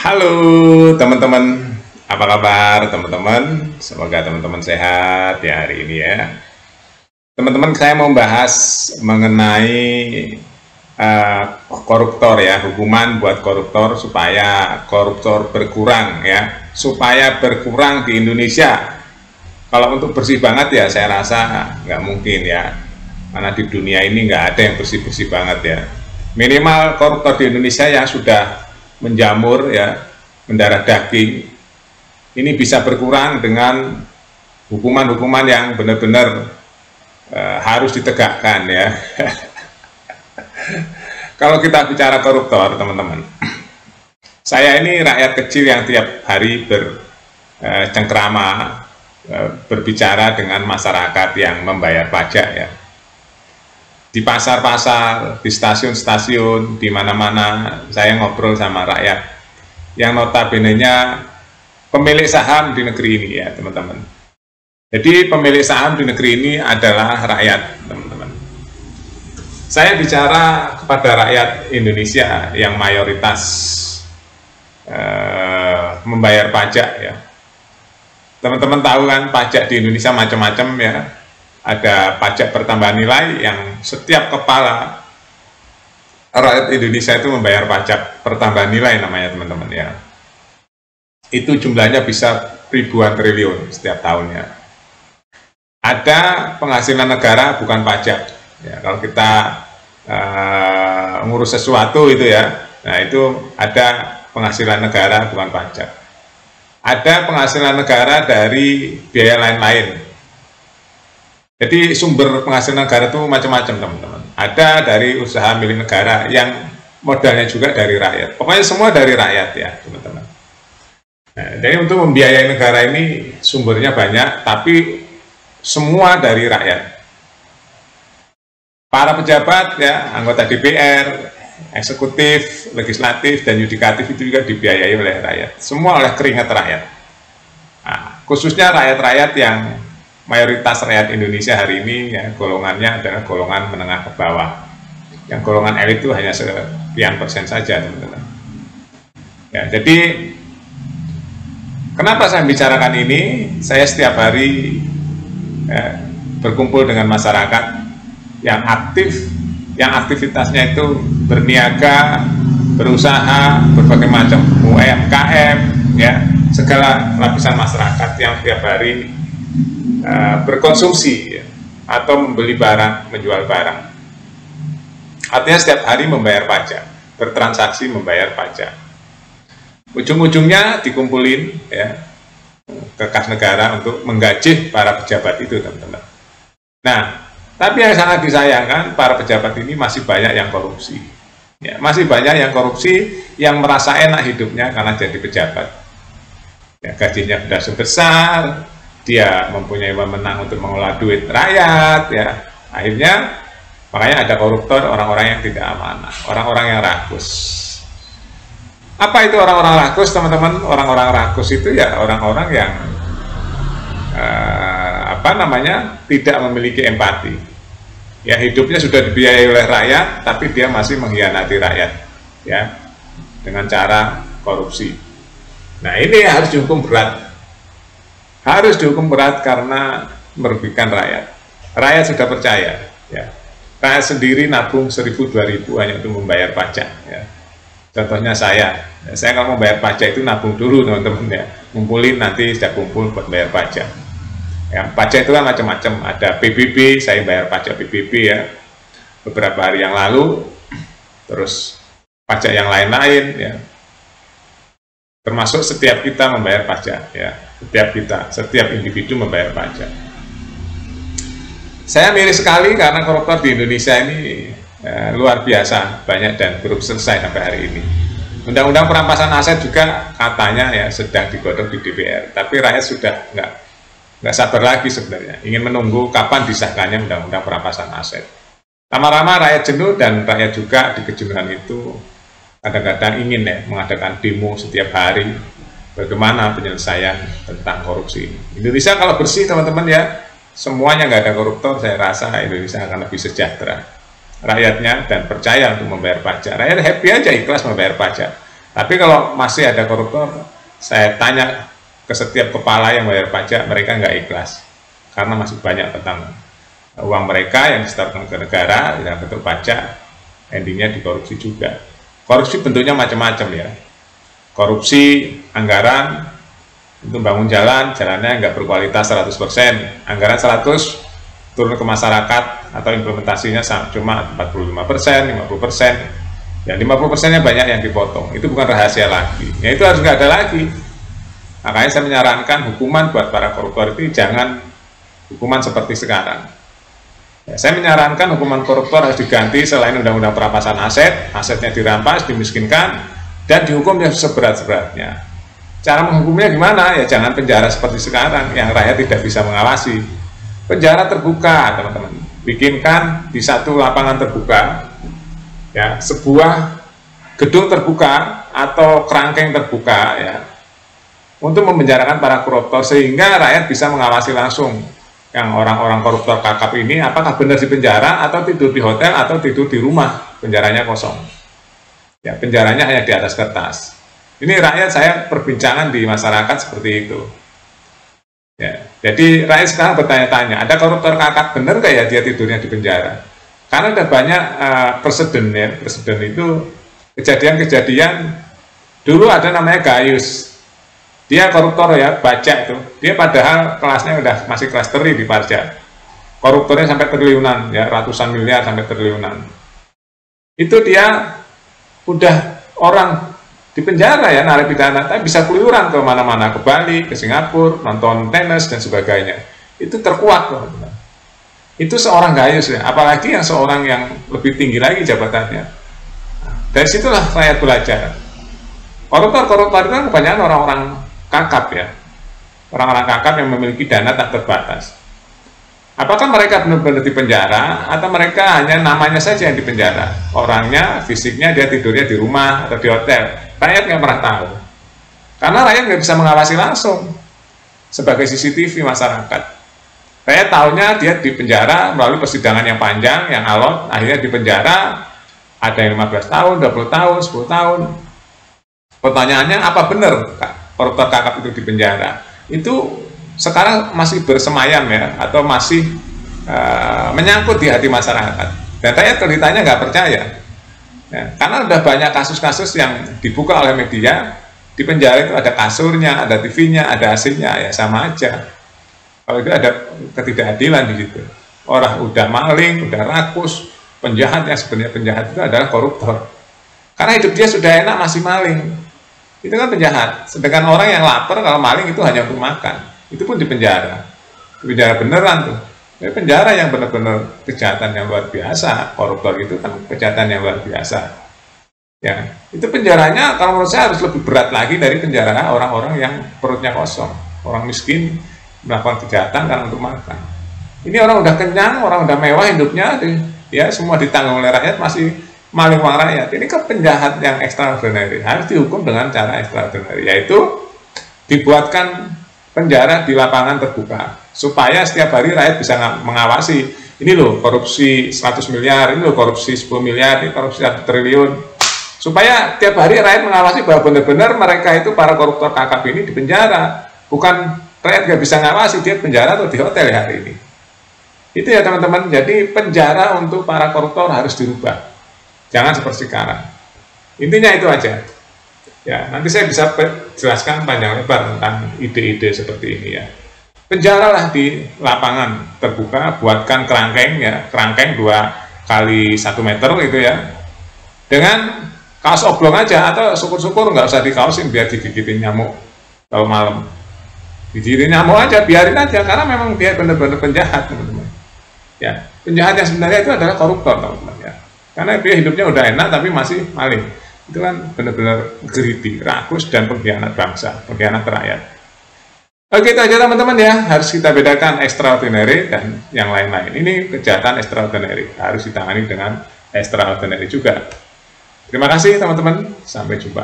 Halo teman-teman, apa kabar teman-teman? Semoga teman-teman sehat ya hari ini ya. Teman-teman, saya mau bahas mengenai koruptor ya, hukuman buat koruptor supaya koruptor berkurang ya, supaya berkurang di Indonesia. Kalau untuk bersih banget ya saya rasa nggak mungkin ya, karena di dunia ini nggak ada yang bersih-bersih banget ya. Minimal koruptor di Indonesia yang sudah menjamur ya, mendarah daging, ini bisa berkurang dengan hukuman-hukuman yang benar-benar harus ditegakkan ya. Kalau kita bicara koruptor teman-teman, saya ini rakyat kecil yang tiap hari bercengkrama, berbicara dengan masyarakat yang membayar pajak ya. Di pasar-pasar, di stasiun-stasiun, di mana-mana saya ngobrol sama rakyat yang notabene-nya pemilik saham di negeri ini ya teman-teman. Jadi pemilik saham di negeri ini adalah rakyat teman-teman. Saya bicara kepada rakyat Indonesia yang mayoritas membayar pajak ya. Teman-teman tahu kan pajak di Indonesia macam-macam ya. Ada pajak pertambahan nilai yang setiap kepala rakyat Indonesia itu membayar pajak pertambahan nilai namanya teman-teman ya. Itu jumlahnya bisa ribuan triliun setiap tahunnya. Ada penghasilan negara bukan pajak ya, kalau kita ngurus sesuatu itu ya, nah itu ada penghasilan negara bukan pajak. Ada penghasilan negara dari biaya lain-lain. Jadi sumber penghasilan negara itu macam-macam teman-teman. Ada dari usaha milik negara yang modalnya juga dari rakyat. Pokoknya semua dari rakyat ya teman-teman. Nah, jadi untuk membiayai negara ini sumbernya banyak, tapi semua dari rakyat. Para pejabat ya, anggota DPR, eksekutif, legislatif, dan yudikatif itu juga dibiayai oleh rakyat. Semua oleh keringat rakyat. Nah, khususnya rakyat-rakyat yang mayoritas rakyat Indonesia hari ini ya, golongannya adalah golongan menengah ke bawah. Yang golongan elit itu hanya sekian persen saja teman-teman. Ya, jadi kenapa saya bicarakan ini? Saya setiap hari ya, berkumpul dengan masyarakat yang aktif, yang aktivitasnya itu berniaga, berusaha, berbagai macam UMKM, ya, segala lapisan masyarakat yang setiap hari berkonsumsi ya, atau membeli barang, menjual barang. Artinya setiap hari membayar pajak, bertransaksi membayar pajak. Ujung-ujungnya dikumpulin ya ke kas negara untuk menggaji para pejabat itu teman-teman. Nah, tapi yang sangat disayangkan para pejabat ini masih banyak yang korupsi. Ya, masih banyak yang korupsi yang merasa enak hidupnya karena jadi pejabat. Ya, gajinya sudah sebesar, dia mempunyai wewenang untuk mengelola duit rakyat ya. Akhirnya makanya ada koruptor, orang-orang yang tidak amanah, orang-orang yang rakus. Apa itu orang-orang rakus teman-teman? Orang-orang rakus itu ya orang-orang yang tidak memiliki empati ya, hidupnya sudah dibiayai oleh rakyat tapi dia masih mengkhianati rakyat ya dengan cara korupsi. Nah, ini harus dihukum berat. Harus dihukum berat karena merugikan rakyat. Rakyat sudah percaya ya. Rakyat sendiri nabung 1.000-2.000 hanya untuk membayar pajak ya. Contohnya saya kalau membayar pajak itu nabung dulu teman-teman ya. Ngumpulin nanti sudah kumpul buat bayar pajak. Ya, pajak itu kan macam-macam. Ada PBB, saya bayar pajak PBB ya. Beberapa hari yang lalu. Terus pajak yang lain-lain ya. Termasuk setiap kita membayar pajak ya. Setiap individu membayar pajak. Saya miris sekali karena koruptor di Indonesia ini luar biasa banyak dan belum selesai sampai hari ini. Undang-undang perampasan aset juga katanya ya sedang digodok di DPR, tapi rakyat sudah nggak sabar lagi sebenarnya, ingin menunggu kapan disahkannya undang-undang perampasan aset. Lama-lama rakyat jenuh dan rakyat juga di kejenuhan itu kadang-kadang ingin ya mengadakan demo setiap hari. Bagaimana penyelesaian tentang korupsi ini? Indonesia kalau bersih teman-teman ya, semuanya nggak ada koruptor, saya rasa Indonesia akan lebih sejahtera. Rakyatnya dan percaya untuk membayar pajak. Rakyat happy aja, ikhlas membayar pajak. Tapi kalau masih ada koruptor, saya tanya ke setiap kepala yang bayar pajak, mereka nggak ikhlas. Karena masih banyak tentang uang mereka yang disetorkan ke negara, yang bentuk pajak, endingnya dikorupsi juga. Korupsi bentuknya macam-macam ya. Korupsi anggaran, untuk bangun jalan, jalannya nggak berkualitas 100%. Anggaran 100, turun ke masyarakat, atau implementasinya cuma 45%, 50%. Ya 50%-nya banyak yang dipotong. Itu bukan rahasia lagi. Ya itu harus nggak ada lagi. Makanya saya menyarankan hukuman buat para koruptor itu jangan hukuman seperti sekarang. Ya, saya menyarankan hukuman koruptor harus diganti selain undang-undang perampasan aset, asetnya dirampas, dimiskinkan, dan dihukum yang seberat-beratnya. Cara menghukumnya gimana? Ya jangan penjara seperti sekarang yang rakyat tidak bisa mengawasi. Penjara terbuka, teman-teman. Bikinkan di satu lapangan terbuka, ya sebuah gedung terbuka atau kerangkeng terbuka, ya, untuk memenjarakan para koruptor sehingga rakyat bisa mengawasi langsung yang orang-orang koruptor kakap ini apakah benar di penjara atau tidur di hotel atau tidur di rumah, penjaranya kosong. Ya, penjaranya hanya di atas kertas. Ini rakyat saya perbincangan di masyarakat seperti itu. Ya, jadi rakyat sekarang bertanya-tanya, ada koruptor kakap benar nggak ya dia tidurnya di penjara? Karena ada banyak presiden ya, presiden itu kejadian-kejadian. Dulu ada namanya Gayus. Dia koruptor ya, pajak itu. Dia padahal kelasnya udah masih kelas teri di pajak. Koruptornya sampai triliunan, ya ratusan miliar sampai triliunan. Itu dia udah orang di penjara ya, narapidana, tapi bisa keluyuran ke mana-mana, ke Bali, ke Singapura, nonton tenis dan sebagainya. Itu terkuat, teman-teman. Itu seorang Gayus ya, apalagi yang seorang yang lebih tinggi lagi jabatannya. Dari situlah rakyat belajar. Koruptor-koruptor itu kan kebanyakan orang-orang kakap ya, orang-orang kakap yang memiliki dana tak terbatas. Apakah mereka benar-benar di penjara atau mereka hanya namanya saja yang di penjara? Orangnya, fisiknya dia tidurnya di rumah atau di hotel. Rakyat nggak pernah tahu. Karena rakyat nggak bisa mengawasi langsung sebagai CCTV masyarakat. Rakyat tahunya dia di penjara melalui persidangan yang panjang, yang alot, akhirnya di penjara ada yang 15 tahun, 20 tahun, 10 tahun. Pertanyaannya apa benar koruptor kakap itu di penjara? Itu sekarang masih bersemayam ya, atau masih menyangkut di hati masyarakat. Dan rakyat kalau ditanya nggak percaya. Ya, karena udah banyak kasus-kasus yang dibuka oleh media, di penjara itu ada kasurnya, ada TV-nya, ada AC-nya, ya sama aja. Kalau itu ada ketidakadilan di situ. Orang udah maling, udah rakus, penjahat yang sebenarnya penjahat itu adalah koruptor. Karena hidup dia sudah enak masih maling. Itu kan penjahat. Sedangkan orang yang lapar kalau maling itu hanya untuk makan. Itu pun di penjara. Di penjara beneran tuh. Ini penjara yang benar-benar kejahatan yang luar biasa. Koruptor itu kan kejahatan yang luar biasa. Ya, itu penjaranya kalau menurut saya harus lebih berat lagi dari penjara orang-orang yang perutnya kosong, orang miskin melakukan kejahatan karena untuk makan. Ini orang udah kenyang, orang udah mewah hidupnya, ya semua ditanggung oleh rakyat, masih maling uang rakyat. Ini kan penjahat yang extraordinary, harus dihukum dengan cara extraordinary, yaitu dibuatkan penjara di lapangan terbuka supaya setiap hari rakyat bisa mengawasi. Ini loh korupsi 100 miliar, ini loh korupsi 10 miliar, ini korupsi 1 triliun. Supaya tiap hari rakyat mengawasi bahwa benar-benar mereka itu para koruptor kakap ini di penjara. Bukan rakyat nggak bisa ngawasi dia penjara atau di hotel ya hari ini. Itu ya teman-teman. Jadi penjara untuk para koruptor harus dirubah. Jangan seperti sekarang. Intinya itu aja. Ya, nanti saya bisa jelaskan panjang lebar tentang ide-ide seperti ini ya. Penjaralah di lapangan terbuka, buatkan kerangkeng ya, kerangkeng 2 kali 1 meter gitu ya. Dengan kaos oblong aja, atau syukur-syukur nggak usah dikausin biar digigitin nyamuk kalau malam. Digigitin nyamuk aja, biarin aja, karena memang dia benar-benar penjahat, teman-teman. Ya, penjahat yang sebenarnya itu adalah koruptor, teman-teman ya. Karena dia hidupnya udah enak tapi masih maling. Itu kan benar-benar greedy, rakus dan pengkhianat bangsa, pengkhianat rakyat. Oke, itu aja teman-teman ya, harus kita bedakan extraordinary dan yang lain-lain. Ini kejahatan extraordinary, harus ditangani dengan extraordinary juga. Terima kasih teman-teman, sampai jumpa.